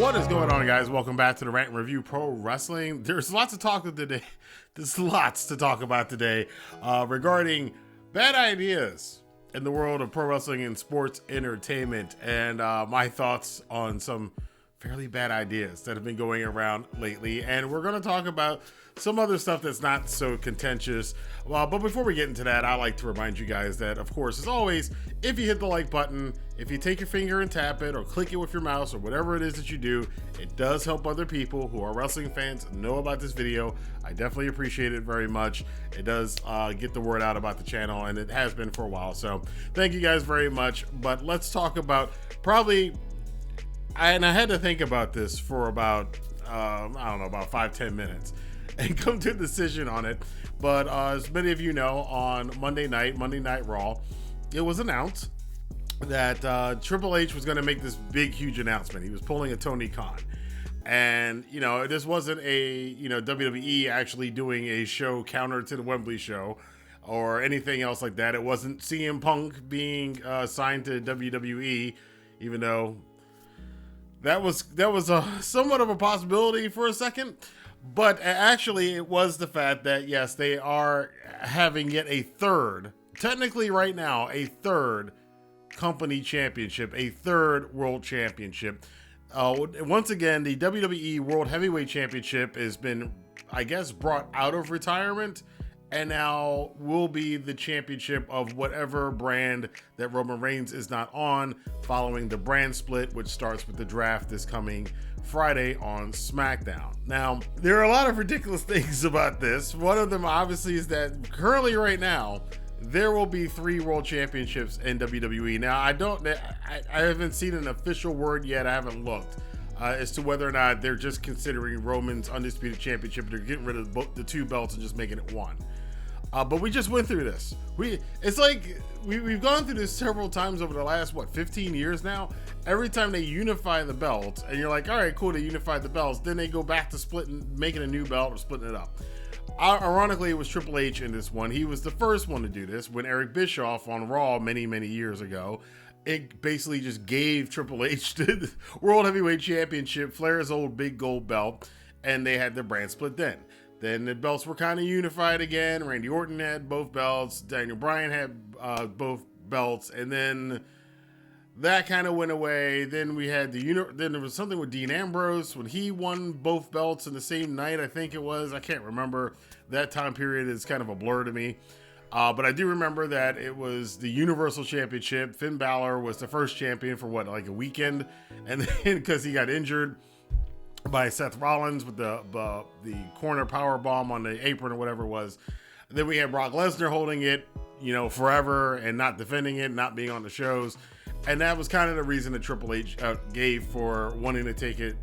What is going on, guys? Welcome back to the Rant and Review Pro Wrestling. There's lots to talk about today. Regarding bad ideas in the world of pro wrestling and sports entertainment, and my thoughts on some fairly bad ideas that have been going around lately. And we're going to talk about some other stuff that's not so contentious. But before we get into that, I like to remind you guys that, of course, as always, if you hit the like button, if you take your finger and tap it or click it with your mouse or whatever it is that you do, it does help other people who are wrestling fans know about this video. I definitely appreciate it very much. It does get the word out about the channel, and it has been for a while. So thank you guys very much. But let's talk about and I had to think about this for about, about 5-10 minutes and come to a decision on it. But as many of you know, on Monday Night Raw, it was announced that Triple H was going to make this big, huge announcement. He was pulling a Tony Khan. And, this wasn't a, WWE actually doing a show counter to the Wembley show or anything else like that. It wasn't CM Punk being signed to WWE, even though that was somewhat of a possibility for a second. But actually, it was the fact that, yes, they are having yet a third, technically right now, a third company championship, a third world championship. Once again, the WWE World Heavyweight Championship has been, I guess, brought out of retirement and now will be the championship of whatever brand that Roman Reigns is not on, following the brand split, which starts with the draft this coming Friday on SmackDown. Now, there are a lot of ridiculous things about this. One of them, obviously, is that currently right now, there will be 3 world championships in WWE. Now, I haven't seen an official word yet. I haven't looked as to whether or not they're just considering Roman's undisputed championship. They're getting rid of the 2 belts and just making it 1. But we just went through this. It's like we've gone through this several times over the last, 15 years now. Every time they unify the belts, and you're like, all right, cool, they unified the belts. Then they go back to splitting, making a new belt or splitting it up. Ironically, it was Triple H in this one. He was the first one to do this when Eric Bischoff on Raw many, many years ago. It basically just gave Triple H the World Heavyweight Championship, Flair's old big gold belt, and they had the brand split then. Then the belts were kind of unified again. Randy Orton had both belts. Daniel Bryan had both belts. And then that kind of went away. Then we had then there was something with Dean Ambrose when he won both belts in the same night, I think it was. I can't remember. That time period is kind of a blur to me. But I do remember that it was the Universal Championship. Finn Balor was the first champion for a weekend. And then because he got injured by Seth Rollins with the corner power bomb on the apron or whatever it was. And then we had Brock Lesnar holding it, forever and not defending it, not being on the shows. And that was kind of the reason that Triple H gave for wanting to take it.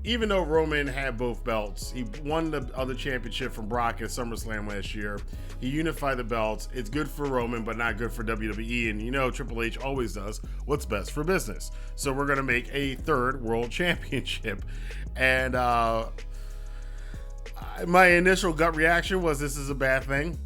Even though Roman had both belts, he won the other championship from Brock at SummerSlam last year. He unified the belts. It's good for Roman, but not good for WWE. And Triple H always does what's best for business. So we're going to make a third world championship. And my initial gut reaction was this is a bad thing.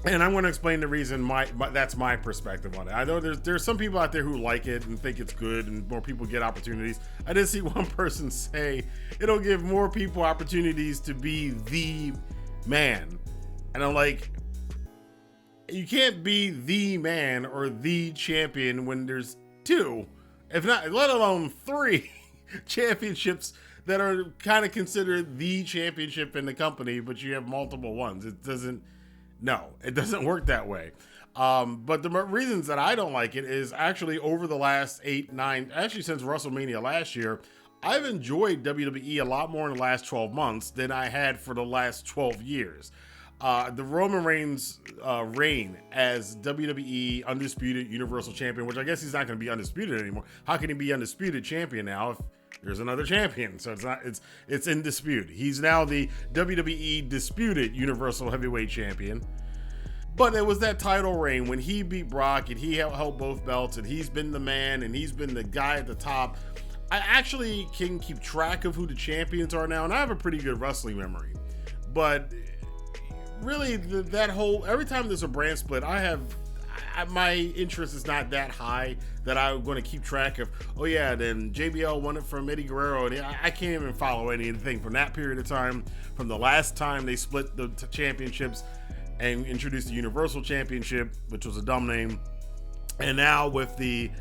And I'm going to explain the reason that's my perspective on it. I know there's some people out there who like it and think it's good and more people get opportunities. I did see one person say it'll give more people opportunities to be the man. And I'm like, you can't be the man or the champion when there's 2, if not, let alone 3 championships that are kind of considered the championship in the company, but you have multiple ones. It doesn't work that way. But the reasons that I don't like it is actually over the last 8-9, actually since WrestleMania last year, I've enjoyed WWE a lot more in the last 12 months than I had for the last 12 years. The Roman Reigns reign as WWE Undisputed Universal Champion, which I guess he's not going to be undisputed anymore. How can he be undisputed champion now if there's another champion? So it's in dispute. He's now the WWE Disputed Universal Heavyweight Champion. But it was that title reign when he beat Brock and he held both belts and he's been the man and he's been the guy at the top. I actually can keep track of who the champions are now, and I have a pretty good wrestling memory. But really, that whole, every time there's a brand split, I my interest is not that high that I'm going to keep track of, oh yeah, then JBL won it from Eddie Guerrero, and I can't even follow anything from that period of time, from the last time they split the championships and introduced the Universal Championship, which was a dumb name. And now with the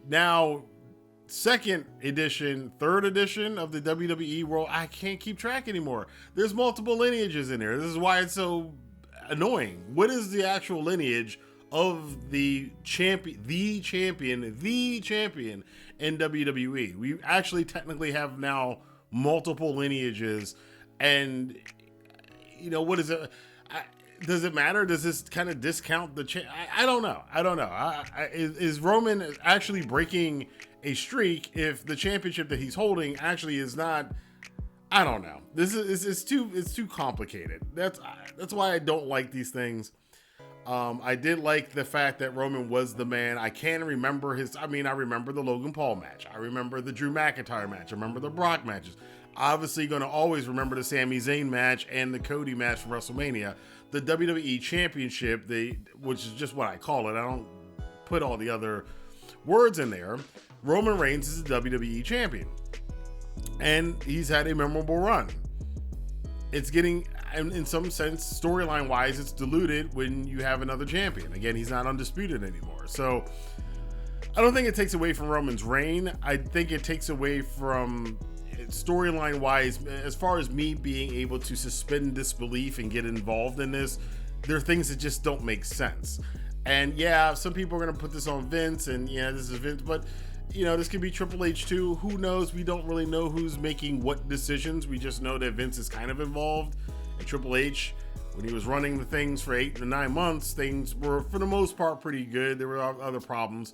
now second edition, third edition of the WWE World, I can't keep track anymore. There's multiple lineages in there. This is why it's so annoying. What is the actual lineage of the champion in WWE? We actually technically have now multiple lineages, and what is it? Does it matter? Does this kind of discount the I don't know. Is Roman actually breaking a streak if the championship that he's holding actually is not? I don't know. It's too complicated. That's why I don't like these things. I did like the fact that Roman was the man. I can remember I remember the Logan Paul match. I remember the Drew McIntyre match. I remember the Brock matches. Obviously going to always remember the Sami Zayn match and the Cody match from WrestleMania. The WWE Championship, which is just what I call it. I don't put all the other words in there. Roman Reigns is the WWE champion, and he's had a memorable run. It's getting, in some sense, storyline wise, it's diluted when you have another champion. Again, he's not undisputed anymore. So I don't think it takes away from Roman's reign. I think it takes away from, storyline wise, as far as me being able to suspend disbelief and get involved in this, there are things that just don't make sense. And yeah, some people are going to put this on Vince, and yeah, this is Vince, but this could be Triple H too. Who knows? We don't really know who's making what decisions. We just know that Vince is kind of involved, and Triple H, when he was running the things for 8 to 9 months, things were for the most part pretty good. There were other problems,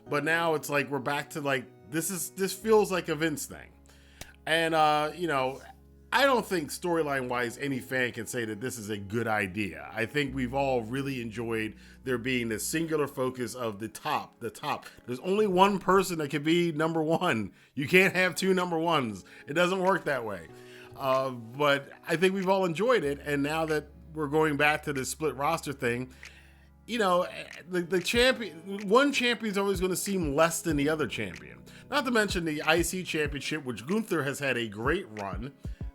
but now it's like we're back to like this feels like a Vince thing. And, I don't think storyline wise any fan can say that this is a good idea. I think we've all really enjoyed there being this singular focus of the top. There's only one person that can be number one. You can't have two number ones. It doesn't work that way. But I think we've all enjoyed it. And now that we're going back to this split roster thing, the champion, one champion is always going to seem less than the other champion. Not to mention the IC championship, which Gunther has had a great run.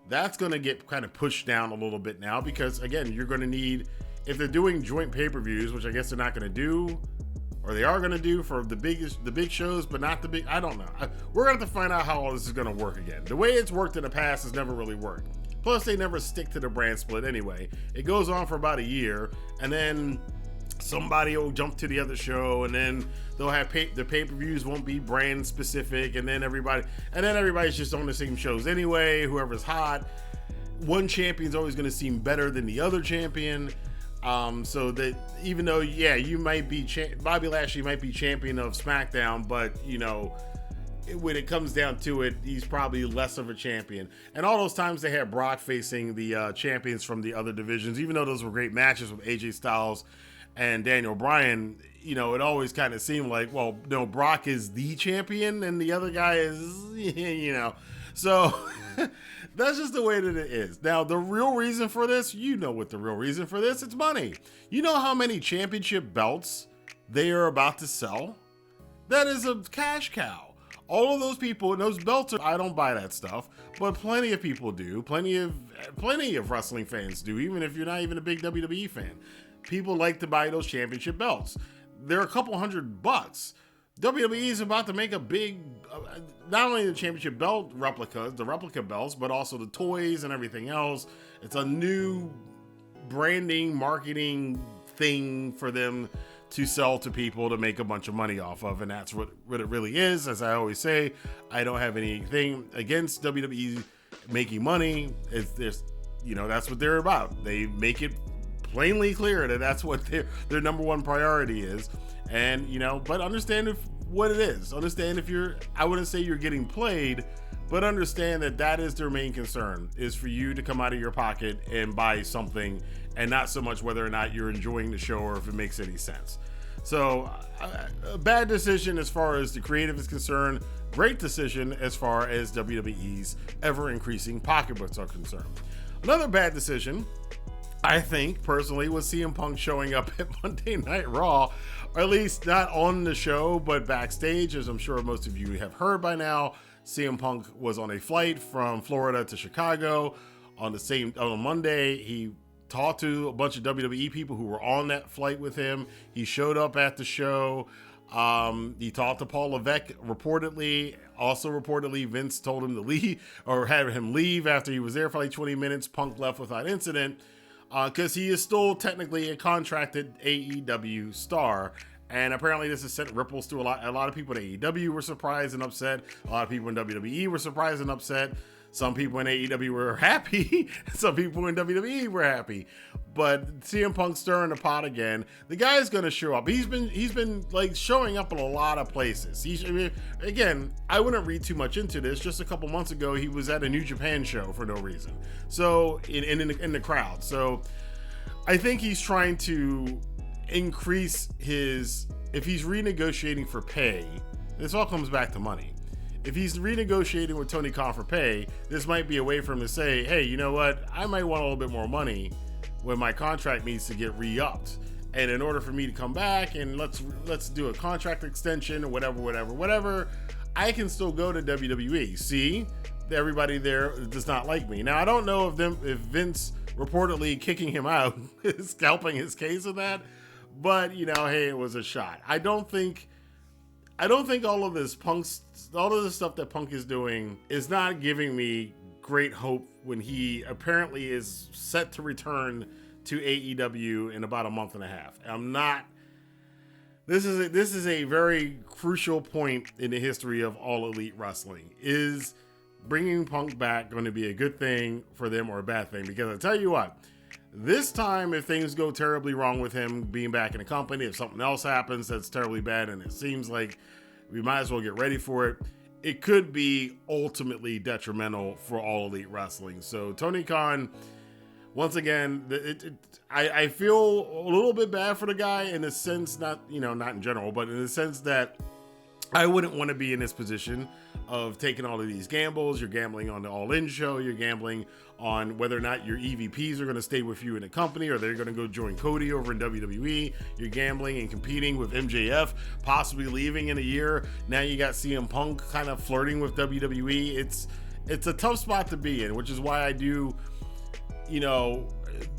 That's going to get kind of pushed down a little bit now because, again, you're going to need, if they're doing joint pay-per-views, which I guess they're not going to do, or they are going to do for the big shows, but not the big, I don't know. We're going to have to find out how all this is going to work again. The way it's worked in the past has never really worked. Plus, they never stick to the brand split anyway. It goes on for about a year, and then somebody will jump to the other show, and then they'll have the pay-per-views won't be brand specific, and then everybody's just on the same shows anyway. Whoever's hot, one champion's always going to seem better than the other champion. So that even though you might be Bobby Lashley might be champion of SmackDown, but when it comes down to it, he's probably less of a champion. And all those times they had Brock facing the champions from the other divisions, even though those were great matches with AJ Styles and Daniel Bryan, it always kind of seemed like, well, no, Brock is the champion and the other guy is, So that's just the way that it is. Now, the real reason for this, what the real reason for this, it's money. You know how many championship belts they are about to sell? That is a cash cow. All of those people, and those belts, I don't buy that stuff, but plenty of people do. Plenty of wrestling fans do, even if you're not even a big WWE fan. People like to buy those championship belts. They're a couple $100. WWE is about to make a big, not only the championship belt replicas, the replica belts, but also the toys and everything else. It's a new branding, marketing thing for them to sell to people to make a bunch of money off of. And that's what it really is. As I always say, I don't have anything against WWE making money. That's what they're about. They make it plainly clear that that's what their number one priority is. And, but understand what it is. Understand I wouldn't say you're getting played, but understand that is their main concern, is for you to come out of your pocket and buy something, and not so much whether or not you're enjoying the show or if it makes any sense. So a bad decision as far as the creative is concerned. Great decision as far as WWE's ever increasing pocketbooks are concerned. Another bad decision I think personally with CM Punk showing up at Monday Night Raw, or at least not on the show, but backstage, as I'm sure most of you have heard by now. CM Punk was on a flight from Florida to Chicago on Monday. He talked to a bunch of WWE people who were on that flight with him. He showed up at the show. He talked to Paul Levesque reportedly. Also reportedly, Vince told him to leave, or had him leave after he was there for like 20 minutes. Punk left without incident because he is still technically a contracted AEW star. And apparently this has sent ripples through a lot of people in AEW were surprised and upset. A lot of people in WWE were surprised and upset. Some people in AEW were happy. Some people in WWE were happy. But CM Punk stirring the pot again. The guy's going to show up. He's been like showing up in a lot of places. Again, I wouldn't read too much into this. Just a couple months ago, he was at a New Japan show for no reason. So in the crowd. So I think he's trying to increase if he's renegotiating for pay, this all comes back to money. If he's renegotiating with Tony Khan for pay, this might be a way for him to say, hey, you know what? I might want a little bit more money when my contract needs to get re-upped. And in order for me to come back and let's do a contract extension or whatever, I can still go to WWE. See, everybody there does not like me. Now, I don't know if Vince reportedly kicking him out is scalping his case of that, but hey, it was a shot. I don't think all of this stuff that Punk is doing is not giving me great hope when he apparently is set to return to AEW in about a month and a half. This is a very crucial point in the history of All Elite Wrestling. Is bringing Punk back going to be a good thing for them or a bad thing? Because I tell you what, this time, if things go terribly wrong with him being back in the company, if something else happens that's terribly bad, and it seems like we might as well get ready for it, it could be ultimately detrimental for All Elite Wrestling. So Tony Khan, once again, I feel a little bit bad for the guy in the sense, not in general, but in the sense that I wouldn't want to be in this position of taking all of these gambles. You're gambling on the All In show. You're gambling on whether or not your EVPs are going to stay with you in the company or they're going to go join Cody over in WWE. You're gambling and competing with MJF, possibly leaving in a year. Now you got CM Punk kind of flirting with WWE. It's a tough spot to be in, which is why I do,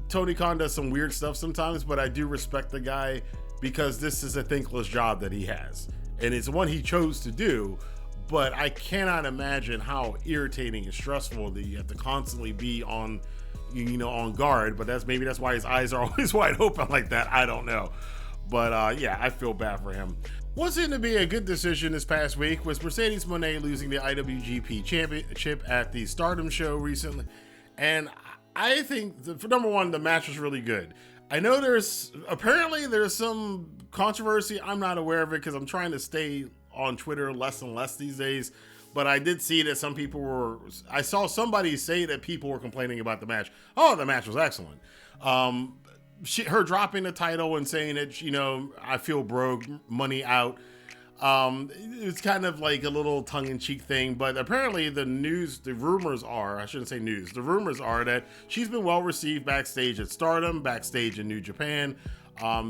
Tony Khan does some weird stuff sometimes, but I do respect the guy because this is a thankless job that he has. And it's one he chose to do, but I cannot imagine how irritating and stressful that you have to constantly be on guard. But that's why his eyes are always wide open like that. I don't know. But yeah, I feel bad for him. What's going to be a good decision this past week was Mercedes Mone losing the IWGP championship at the Stardom show recently. And I think, for number one, the match was really good. I know there's some controversy. I'm not aware of it because I'm trying to stay on Twitter less and less these days. But I did see that I saw somebody say that people were complaining about the match. Oh, the match was excellent. Her dropping the title and saying that, I feel broke, money out. It's kind of like a little tongue-in-cheek thing, but apparently the rumors are that she's been well received backstage at Stardom, backstage in New Japan.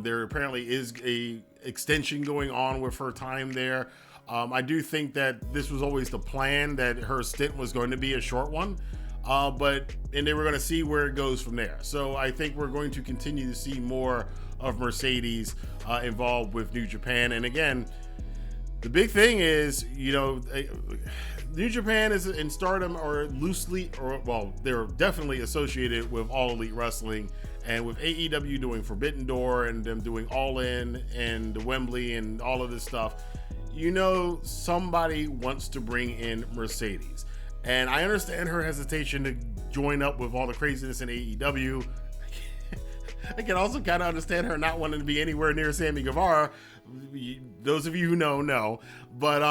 There apparently is a extension going on with her time there. I do think that this was always the plan, that her stint was going to be a short one, and they were going to see where it goes from there. So I think we're going to continue to see more of Mercedes involved with New Japan. And again, the big thing is, New Japan is in Stardom they're definitely associated with All Elite Wrestling, and with AEW doing Forbidden Door and them doing All In and the Wembley and all of this stuff, somebody wants to bring in Mercedes. And I understand her hesitation to join up with all the craziness in AEW. I can also kind of understand her not wanting to be anywhere near Sammy Guevara. Those of you who know. But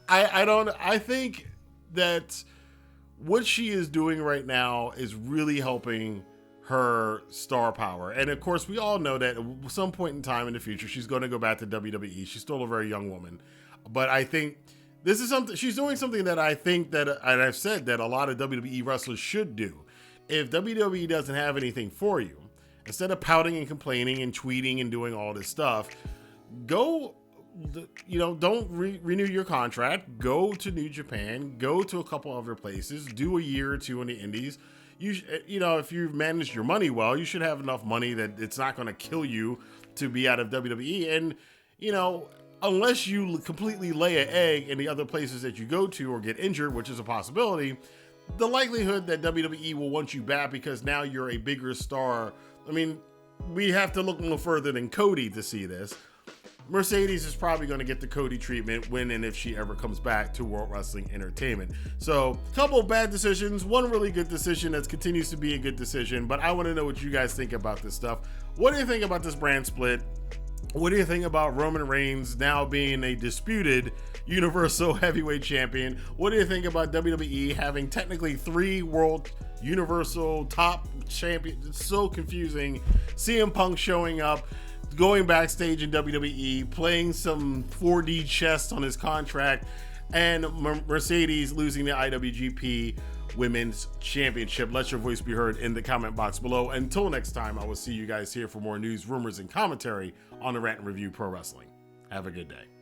I think that what she is doing right now is really helping her star power. And of course, we all know that at some point in time in the future, she's going to go back to WWE. She's still a very young woman. But I think this is she's doing something that I think that, and I've said that a lot of WWE wrestlers should do, if WWE doesn't have anything for you, instead of pouting and complaining and tweeting and doing all this stuff, go, don't renew your contract. Go to New Japan. Go to a couple other places. Do a year or two in the Indies. If you've managed your money well, you should have enough money that it's not going to kill you to be out of WWE. And, unless you completely lay an egg in the other places that you go to or get injured, which is a possibility, the likelihood that WWE will want you back because now you're a bigger star. I mean, we have to look no further than Cody to see this. Mercedes is probably going to get the Cody treatment when and if she ever comes back to World Wrestling Entertainment. So, a couple of bad decisions, one really good decision that continues to be a good decision, but I want to know what you guys think about this stuff. What do you think about this brand split? What do you think about Roman Reigns now being a disputed Universal Heavyweight Champion? What do you think about WWE having technically 3 World Universal Top Champions? It's so confusing. CM Punk showing up, going backstage in WWE, playing some 4D chess on his contract, and Mercedes losing the IWGP Women's Championship. Let your voice be heard in the comment box below. Until next time, I will see you guys here for more news, rumors, and commentary on the Rant and Review Pro Wrestling. Have a good day.